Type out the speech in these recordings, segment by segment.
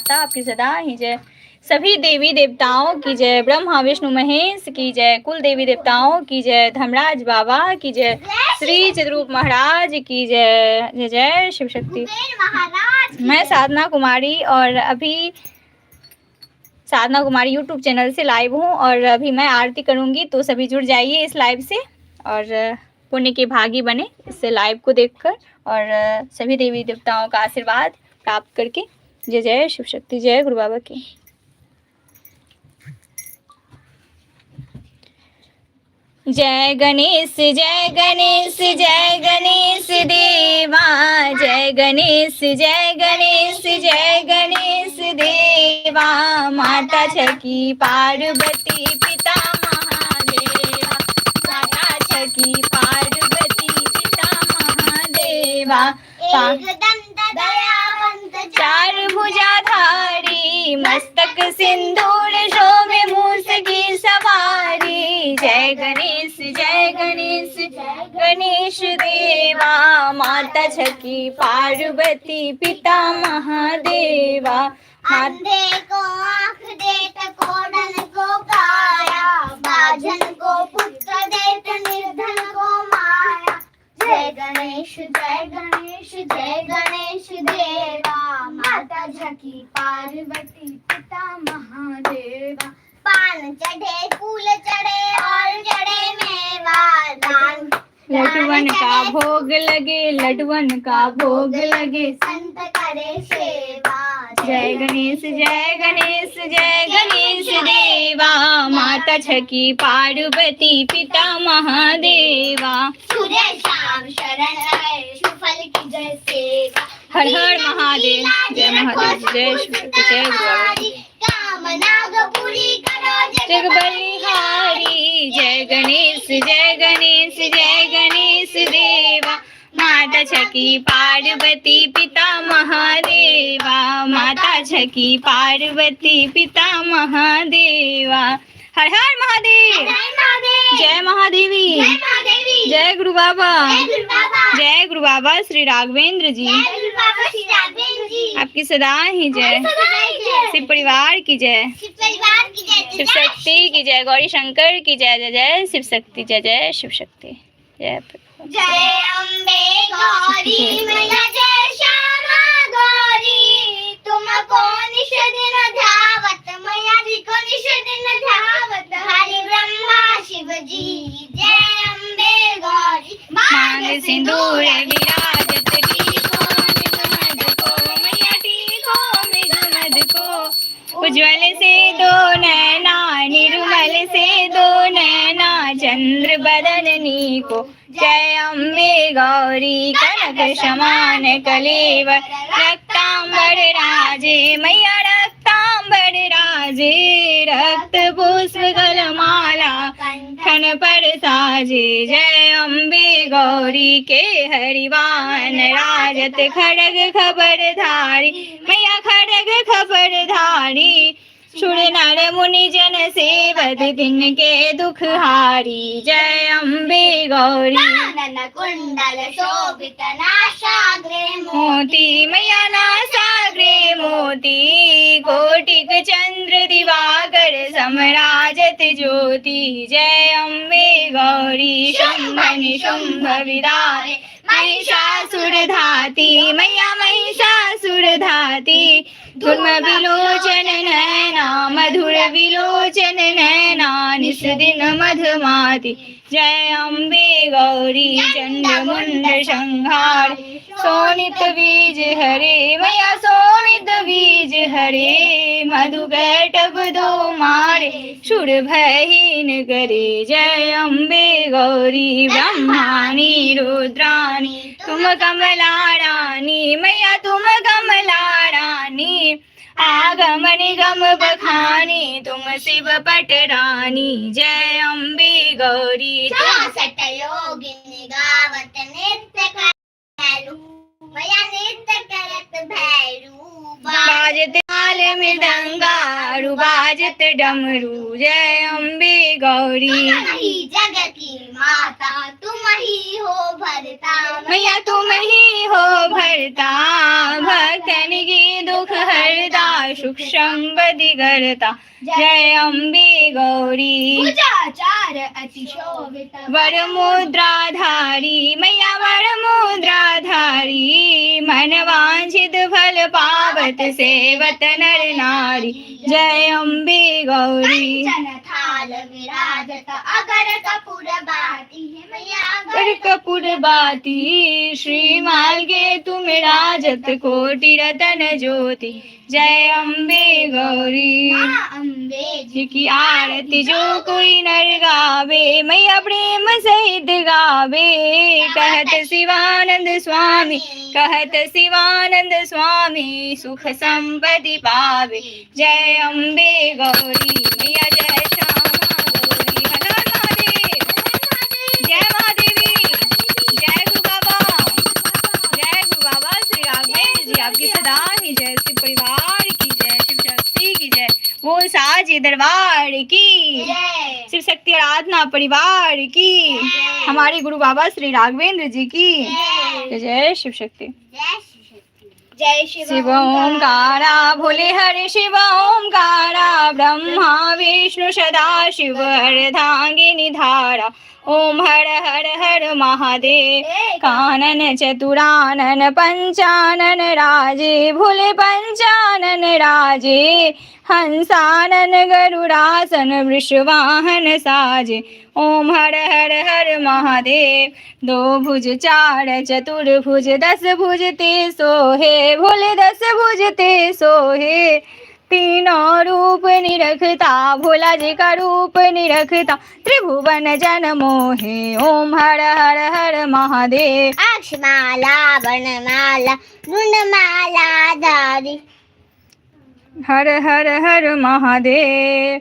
माता आपकी सदा ही जय। सभी देवी देवताओं की जय, ब्रह्मा विष्णु महेश की जय, कुल देवी देवताओं की जय, धर्मराज बाबा की जय, श्री चिद्रूप महाराज की जय। जय जय शिव शक्ति। मैं साधना कुमारी और अभी साधना कुमारी यूट्यूब चैनल से लाइव हूँ और अभी मैं आरती करूँगी, तो सभी जुड़ जाइए इस लाइव से और पुण्य के भागी बने इस लाइव को देखकर और सभी देवी देवताओं का आशीर्वाद प्राप्त करके। जय जय शिव शक्ति, जय गुरु बाबा की। जय गणेश जय गणेश जय गणेश देवा, जय गणेश जय गणेश जय गणेश देवा, माता छकी पार्वती पिता महादेवा, माता छकी पार्वती पिता महादेवा, चार भुजाधारी मस्तक सिंदूर शोभे मूस की सवारी, जय गणेश जय गणेश जय गणेश देवा, माता छकी पार्वती पिता महादेवा, अंधे को आँख देत कोढ़न को काया, बाझन को पुत्र देत निर्धन को माया, जय गणेश जय गणेश जय गणेश देवा, माता झकी पार्वती पिता महादेवा, पान चढ़े फूल चढ़े और चढ़े मेवा, दान लड्डुअन का भोग लगे, लड्डुअन का भोग लगे, संत करे सेवा, जय गणेश जय गणेश जय गणेश देवा, माता छकी पार्वती पिता महादेवा, सूर्य शाम शरण है सुफल की जय सेवा, हर हर महादेव, जय महादेव, जय शिव शक्ति, जय गुरु बाबा। कामना पूरी करो जग बलिहारी, जय गणेश जय गणेश जय गणेश देवा, माता छकी पार्वती पिता महादेवा, माता छकी पार्वती पिता महादेवा, हर हर महादेव, जय महादेवी, जय गुरु बाबा, जय गुरु बाबा श्री राघवेंद्र जी, आपकी सदा ही जय, शिव परिवार की जय, शिव शक्ति की जय, गौरी शंकर की जय, जय जय शिव शक्ति, जय जय शिव शक्ति, जय जय अम्बे गौरी मैया जय श्यामा गौरी, तुमको निश दिन ध्यावत मैया जी को निश दिन ध्यावत, हरि ब्रह्मा शिव जी, जय अम्बे गौरी, मांग सिंदूर विराजत टीको मृदुमद को, मैया टीको मृदुमद को, उज्ज्वल से दो नैना निर्मल से दो नैना, चंद्र बदननी को, जय अम्बे गौरी कनक समान कलेवर, रक्तांबर राजे मैया रक्तांबर राजे, रक्त पुष्प गलमाला कंठन पर साजे, जय अम्बे गौरी के हरिवान राजत खड़ग खबर धारी, मैया खड़ग खबर धारी, सुर नर मुनि जन सेवत दिन के दुख हारी, जय अम्बे गौरी कानन कुंडल शोभित नासाग्रे मोती, मैया नासाग्रे मोती, कोटिक चंद्र दिवाकर समराजत ज्योति, जय अम्बे गौरी शुंभ निशुंभ विदारे, महिषासुर धाती, मैया महिषासुर धाती, धुर्म विलोचन नैना मधुर विलोचन नैना, निस दिन मधुमाती, जय अम्बे गौरी चंड मुंड संहार, सोनित बीज हरे मैया सोनित बीज हरे, मधु कैटभ दो मारे सुर भयहीन करे, जय अम्बे गौरी ब्रह्मानी रुद्रानी, तुम कमला रानी, मैया तुम कमला रानी, आगम निगम बखानी, तुम शिव पट रानी, जय अम्बे गौरी, 64 योगिनी गावत नृत्य भैरू, मैया नृत्य करत भैरू, बाजत ताल मृदंगा बाजत डमरू, जय अम्बे गौरी, ही जग की माता तुम ही हो भरता, मैया तुम ही हो भरता, भक्तन की दुख हरदा, सुख संपत्ति करता जय अम्बे गौरी भुजाचार अति शोभित वर मुद्राधारी मैया वर मुद्राधारी मन वांछित फल पावत सेवत नर नारी जय अम्बे गौरी कंचन थाल विराजत अगर कपूर बाती है मैया कर कपूर बाती श्री मार्गे तुम राजत कोटि रतन ज्योति जय अम्बे गौरी माँ अम्बे जी की आरती जो कोई नर गावे मैया प्रेम सहित गावे कहत शिवानंद स्वामी कहत शिवानंद स्वामी सुख संपत्ति पावे जय अम्बे गौरी मैया जय श्यामा गौरी हर हर महादेव जय महादेवी जय गुरु बाबा श्री राघवेंद्र जी आपकी सदा ही जय शिव परिवार की जय शिव शक्ति की जय बोल साजे दरबार की जय शिव शक्ति आराधना परिवार की हमारे गुरु बाबा श्री राघवेंद्र जी की जय जय शिव शक्ति जय शिव शिव ओंकारा भोले हरे शिव ओंकारा ब्रह्मा विष्णु सदा शिव अर्धांगिनी धारा ओम हर हर हर महादेव कानन चतुरानन पंचानन राजे भोले पंचानन राजे हंसानन गरुड़ासन वृषवाहन साजे ओम हर हर हर महादेव दो भुज चार चतुर्भुज दस भुज ते सोहे भोले दस भुज ते सोहे तीनों रूप निरखता भोला जी का रूप निरखता त्रिभुवन जन मोहे ओम हर हर हर महादेव अक्षमाला वर्णमाला गुणमाला धारी हर हर हर महादेव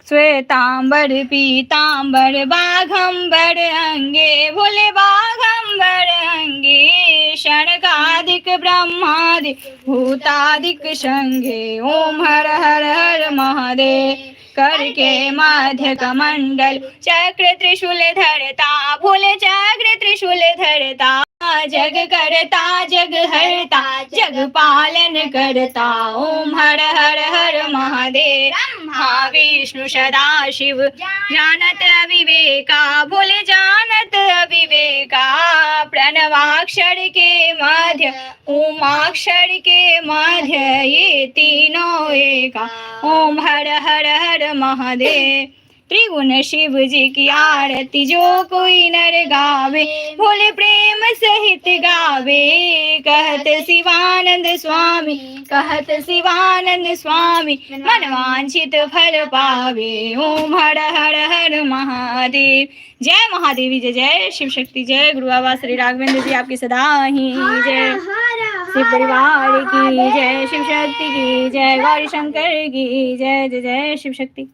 श्वेतांबर पीतांबर बाघंबर अंगे भोले बाघंबर अंगे शनकादिक ब्रह्मादि भूतादिक संगे ओम हर हर हर महादेव करके मध्य कमंडल चक्र त्रिशूल धरता भोले चक्र त्रिशूल धरता जग करता जग हरता जग पालन करता ओम हर हर हर महादेव ब्रह्मा विष्णु सदा शिव जानत अविवेका भोले जानत अविवेका प्रणवाक्षर के मध्य उमाक्षर के मध्य ये तीनों एका ओम हर हर हर महादेव त्रिगुण शिव जी की आरती जो कोई नर गावे भोले प्रेम सहित गावे कहत शिवानंद स्वामी कहत शिवानंद स्वामी मनवांछित फल पावे ओम हर हर हर महादेव जय महादेवी जय जय शिव शक्ति जय गुरु बाबा श्री राघवेंद्र जी आपकी सदा ही जय शिव परिवार की जय शिव शक्ति की जय गौरी शंकर की जय जय जय शिव शक्ति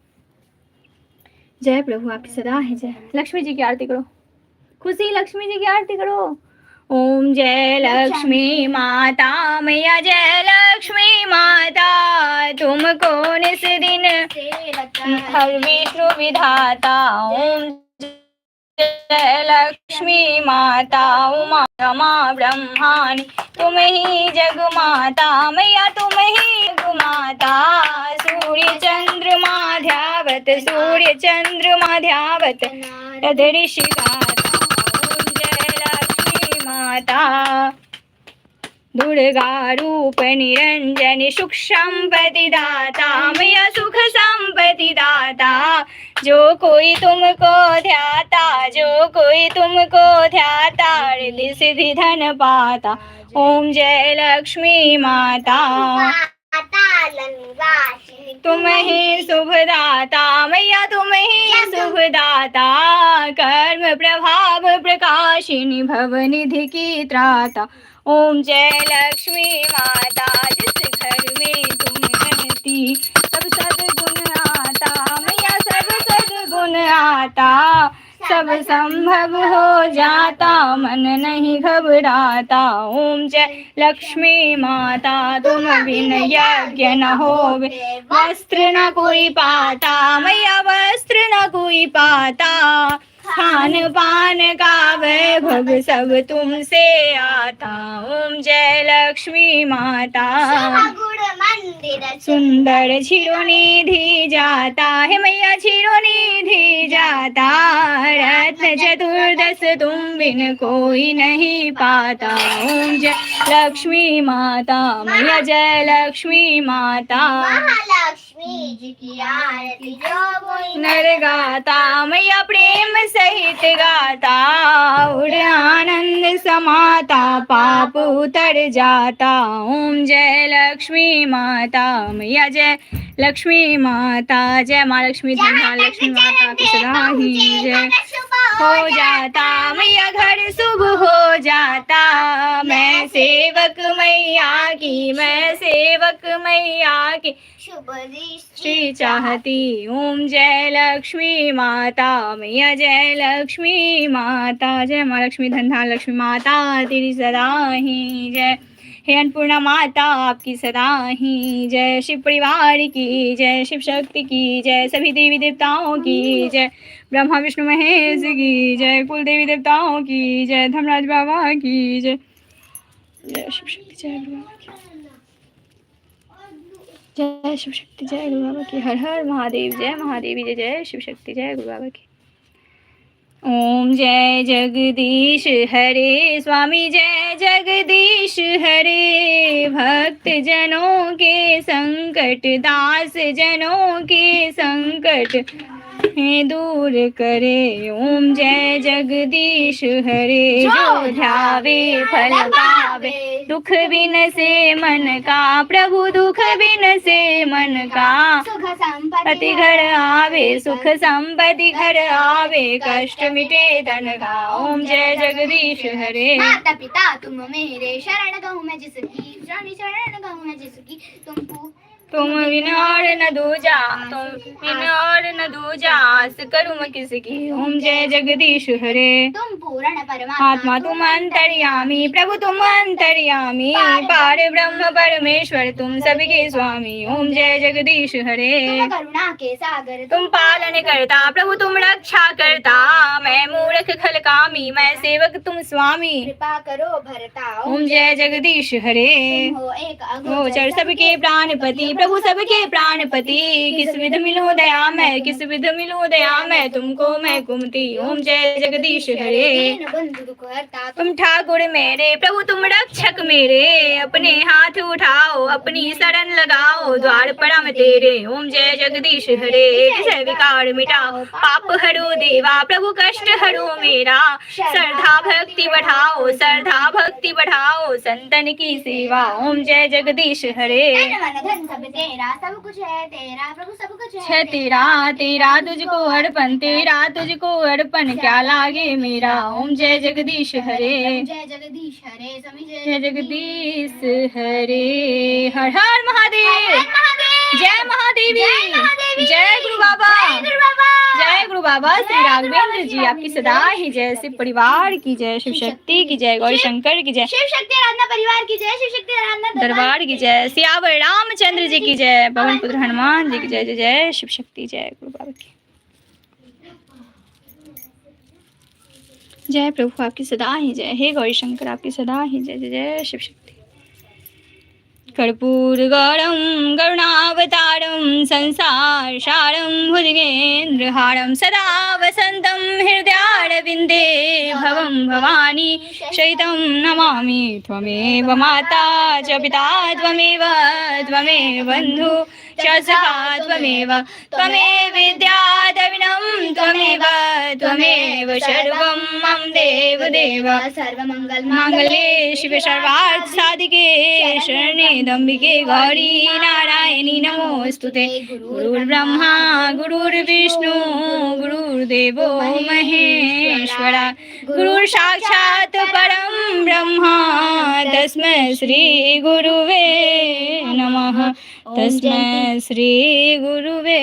जय प्रभु आपकी सदा है जय लक्ष्मी जी की आरती करो खुशी लक्ष्मी जी की आरती करो ओम जय लक्ष्मी माता मैया जय लक्ष्मी माता तुमको निस दिन हर विष्णु विधाता ओम जय लक्ष्मी माता उमा रमा ब्रह्मानी तुम ही जग माता मैया तुम ही जग माता सूर्य चंद्रमा ध्यावत सूर्य चंद्रमा ध्यावत तद ऋषि गाता ओम जय लक्ष्मी माता दुर्गा रूप निरंजन सुख संपत्ति दाता मैया सुख संपत्ति दाता जो कोई तुमको ध्याता जो कोई तुमको ध्याता रिद्धि सिद्धि धन पाता ओम जय लक्ष्मी माता तुम ही शुभदाता मैया तुम ही शुभदाता कर्म प्रभाव प्रकाशिनी भवनिधि की त्राता ओम जय लक्ष्मी माता जिस घर में तुम रहती सब सद्गुण आता मैया सब सद्गुण आता सब संभव हो जाता मन नहीं घबराता ओम जय लक्ष्मी माता तुम बिन यज्ञ न होवे वस्त्र न कोई पाता मैया वस्त्र न कोई पाता खान पान का वैभव सब तुमसे आता ओम जय लक्ष्मी माता गुण मन मंदिर सुंदर क्षीरोनिधि जाता है मैया क्षीरोनिधि जाता, रत्न चतुर्दश तुम बिन कोई नहीं पाता। ओम जय लक्ष्मी माता मैया जय लक्ष्मी माता, महालक्ष्मी जी की आरती जो कोई नर गाता मैया प्रेम सहित गाता, उड़ आनंद समाता पाप उतर जाता। ओम जय लक्ष्मी माता मैया जय लक्ष्मी माता, जय माँ लक्ष्मी धन लक्ष्मी माता की सदा ही जय। हो जाता मैया घर शुभ हो जाता, मैं सेवक मैया की, मैं सेवक मैया की शुभ श्री चाहती। ओम जय लक्ष्मी माता मैया जय लक्ष्मी माता, जय माँ लक्ष्मी धन लक्ष्मी माता तेरी सदा ही जय। हे अन्नपूर्णा माता आपकी सदा ही जय। शिव परिवार की जय, शिव शक्ति की जय, सभी देवी देवताओं की जय, ब्रह्मा विष्णु महेश की जय, कुल देवी देवताओं की जय, धर्मराज बाबा की जय। जय शिव शक्ति जय गुरु बाबा की, जय शिव शक्ति जय गुरु बाबा की। हर हर महादेव, जय महादेवी जय, जय शिव शक्ति जय गुरु बाबा की। ओम जय जगदीश हरे स्वामी जय जगदीश हरे, भक्त जनों के संकट दास जनों के संकट है दूर करे। ओम जय जगदीश हरे, जो ध्यावे फल पावे, दुख बिन से मन का प्रभु, दुख बिन से मन का सुख संपत्ति पति घर आवे, सुख संपत्ति घर आवे, कष्ट मिटे धन का। ओम जय जगदीश हरे। माता पिता तुम मेरे, शरण गहूँ मैं जिसकी, शरण गहूँ मैं जिसकी, तुम बिन और न दूजा, तुम बिन और न दूजा, आस करूँ मैं किसकी। ओम जय जगदीश हरे। तुम पूर्ण परमात्मा, आत्मा तुम अंतर्यामी, प्रभु तुम अंतर्यामी, पार ब्रह्म परमेश्वर तुम सबके स्वामी। ओम जय जगदीश हरे। तुम करुणा के सागर, तुम पालन करता प्रभु तुम रक्षा करता, मैं मूर्ख खल कामी, मैं सेवक तुम स्वामी। कृपा करो भरता। ओम जय जगदीश हरे। तुम हो एक गोचर सबके प्राणपति, प्रभु सबके प्राणपति, किस विध मिलूं दया मैं, किस विध मिलूं दया मैं, तुमको मैं कुमति। ओम जय जगदीश हरे। दीन बंधु दुख हरता, तुम ठाकुर मेरे, प्रभु तुम रक्षक मेरे, अपने हाथ उठाओ अपनी शरण लगाओ, द्वार पड़ा मैं तेरे। ओम जय जगदीश हरे। विषय विकार मिटाओ, पाप हरो देवा, प्रभु कष्ट हरो मेरा, श्रद्धा भक्ति बढ़ाओ, श्रद्धा भक्ति बढ़ाओ, संतन की सेवा। ओम जय जगदीश हरे। तन मन धन सब तेरा, सब कुछ है तेरा, प्रभु सब कुछ है तेरा, तेरा तुझको अर्पण, तेरा तुझको अर्पण, क्या लागे मेरा। ओम जय जगदीश हरे। जय जगदीश हरे, स्वामी जय जगदीश हरे। हर हर महादेव, जय महादेवी, जय गुरु बाबा, जय गुरु बाबा श्री राघवेंद्र जी आपकी सदा ही जय। शिव परिवार की जय, शिव शक्ति की जय, गौरी शंकर की जय, शिव शक्ति आराधना परिवार की जय, शिव शक्ति आराधना दरबार की जय, सियावर रामचंद्र जी की जय, पवन पुत्र हनुमान जी की जय, जय जय शिव शक्ति जय गुरु बाबा की जय। प्रभु आपकी सदा ही जय, हे गौरी शंकर आपकी सदा ही जय, जय जय शिव शक्ति। कर्पूर गौरम करुणावतारम, संसार सारम भुजगेन्द्र हारम, सदा वसंतम हृदयारविंदे, भवम भवानी शयितं नमामि। त्वमेव माता च पिता त्वमेव, त्वमेव बन्धु च सखा त्वमेव, त्वमेव विद्या द्रविणं त्वमेव, त्वमेव सर्वं मम देव देव। सर्वमंगल मांगल्ये शिवे सर्वार्थ साधिके, शरण्ये त्र्यंबके गौरी नारायणी नमोस्तुते। गुरुर्ब्रह्मा गुरुर्विष्णु गुरुर्देवो महेश्वरा, गुरुर् साक्षात् परं ब्रह्मा, तस्मै श्री गुरुवे नमः, तस्मै श्री गुरुवे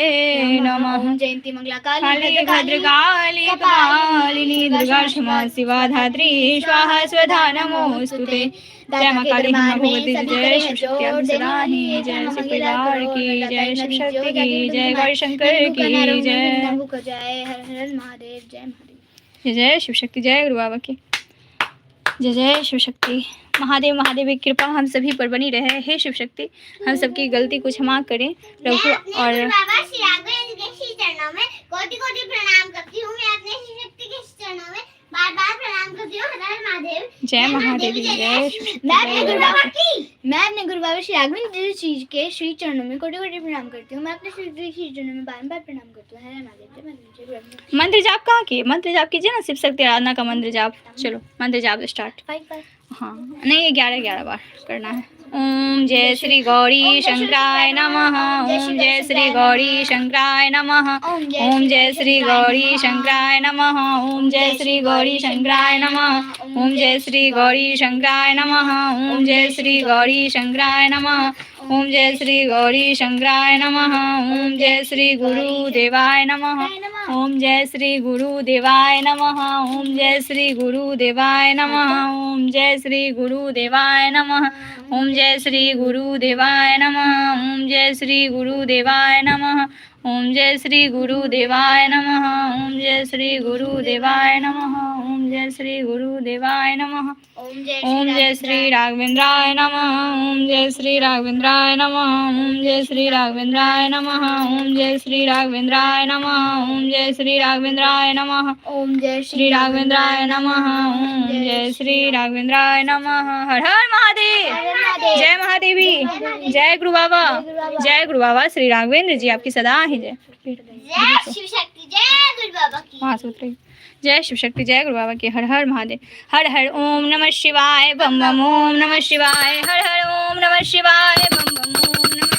नमः। जयंती मंगला काली भद्रकाली कपालिनी, दुर्गा क्षमा शिवा धात्री स्वाहा स्वधा नमोस्तुते। जय मां काली मां भगवती जय, शिव शक्ति आपकी सदा ही जय, शिव परिवार की जय, शिव शक्ति की जय, गौरी शंकर की जय, जय हर हर महादेव, जय महादेव। जय जय शिव शक्ति जय गुरु बाबा की जय, जय शिव शक्ति। महादेव महादेव की कृपा हम सभी पर बनी रहे। हे शिव शक्ति, हम सबकी गलती को क्षमा करें प्रभु। मैं अपने और गुरु बाबा श्री राघवेंद्र के श्री चरणों में कोटि कोटि प्रणाम करती हूँ। मैं अपने शिव शक्ति के चरणों में बार बार प्रणाम करती हूँ। हर हर महादेव, जय महादेवी, जय शिव शक्ति, मैं जय अपने गुरु गुरु बाबा बाबा। मैं अपने गुरु बाबा श्री राघवेंद्र जी के श्री चरणों में कोटि कोटि प्रणाम करती हूँ। मैं अपने शिव जी के श्री चरणों में बार बार प्रणाम करती हूँ। हर हर महादेव, जय महादेव, जय ब्रह्मा। मंत्र जाप कहाँ किए? मंत्र जाप कीजिए ना, शिव शक्ति आराधना का मंत्र जाप। चलो मंत्र जाप स्टार्ट। हाँ नहीं, ये 11 बार करना है। ओम जय श्री गौरी शंकराय नमः। ओम जय श्री गौरी शंकराय नमः। ओम जय श्री गौरी शंकराय नमः। ओम जय श्री गौरी शंकराय नमः। ओम जय श्री गौरी शंकराय नमः। ओम जय श्री गौरी शंकराय नमः। ओम जय श्री गौरी शंकराय नमः। ओम जय श्री गुरुदेवाय नमः। ओम जय श्री गुरुदेवाय नमः। ओम जय श्री गुरुदेवाय नमः। ओम जय श्री गुरुदेवाय नमः। ओम जय श्री गुरुदेवाय नमः। ओम जय श्री गुरुदेवाय नमः। ओम जय श्री गुरुदेवाय नमः। ओम जय श्री गुरुदेवाय नमः। ओम जय श्री गुरुदेवाय नमः। ओम जय श्री राघवेंद्राय नमः। ओम जय श्री राघवेंद्राय नमः। ओम जय श्री राघवेंद्राय नमः। ओम जय श्री राघवेंद्राय नमः। ओम जय श्री राघवेंद्राय नमः। ओम जय श्री राघवेंद्राय नमः। ओम जय श्री राघवेंद्राय नमः। हर हर महादेव, जय महादेवी, जय गुरु बाबा, जय गुरु बाबा श्री राघवेंद्र जी आपकी सदा ही जय। जय शिव शक्ति, जय गुरु बाबा की। वहाँ से उतरिए। जय शिव शक्ति, जय गुरु बाबा की। हर हर महादेव। हर हर ओम नमः शिवाय, बम बम ओम नमः शिवाय। हर हर ओम नमः शिवाय, बम बम ओम नमः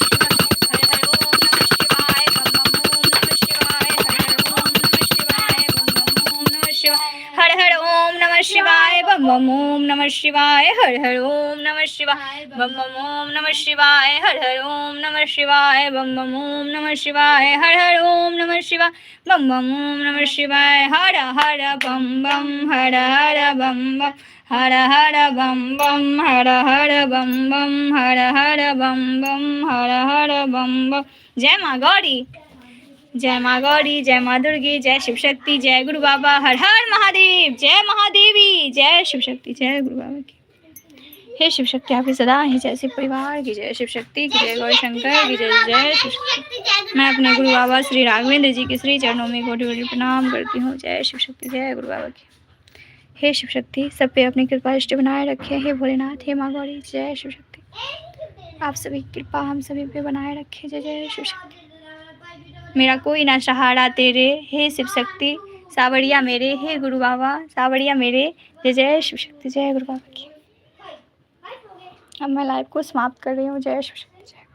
शिवाय। हर हर ओम नमः शिवाय, बम बम ओम नमः शिवाय। हर हर ओम नमः शिवाय, बम बम ओम नमः शिवाय। हर हर ओम नमः शिवाय, बम बम ओम नमः शिवाय। हर हर ओम नमः शिवाय, बम बम ओम नमः शिवाय। हर हर ओम नमः शिवाय, बम बम ओम नमः शिवाय। हर हर बम बम, हर हर बम बम, हर हर बम बम, हर हर बम बम, हर हर बम बम, हर हर बम बम। जय माँ गौरी, जय माँ गौरी, जय माँ दुर्गी, जय शिव शक्ति, जय गुरु बाबा। हर हर महादेव, जय महादेवी, जय शिव शक्ति, जय गुरु बाबा की। हे शिव शक्ति आपकी सदा ही जय। शिव परिवार की जय, शिव शक्ति की जय, गौरी शंकर की जय, जय शिव शक्ति। मैं अपने गुरु बाबा श्री राघवेंद्र जी के श्री चरणों में कोटि कोटि प्रणाम करती हूँ। जय शिव शक्ति, जय गुरु बाबा की। हे शिव शक्ति सब पे अपनी कृपा दृष्टि बनाए रखे। हे भोलेनाथ, हे माँ गौरी, जय शिव शक्ति। आप सभी की कृपा हम सभी पे बनाए रखे। जय जय शिव शक्ति। मेरा कोई ना सहारा तेरे, हे शिव शक्ति सावरिया मेरे। हे गुरु बाबा सावरिया मेरे। जय जय शिव शक्ति, जय गुरु बाबा की। अब मैं लाइव को समाप्त कर रही हूँ। जय शिव शक्ति, जय।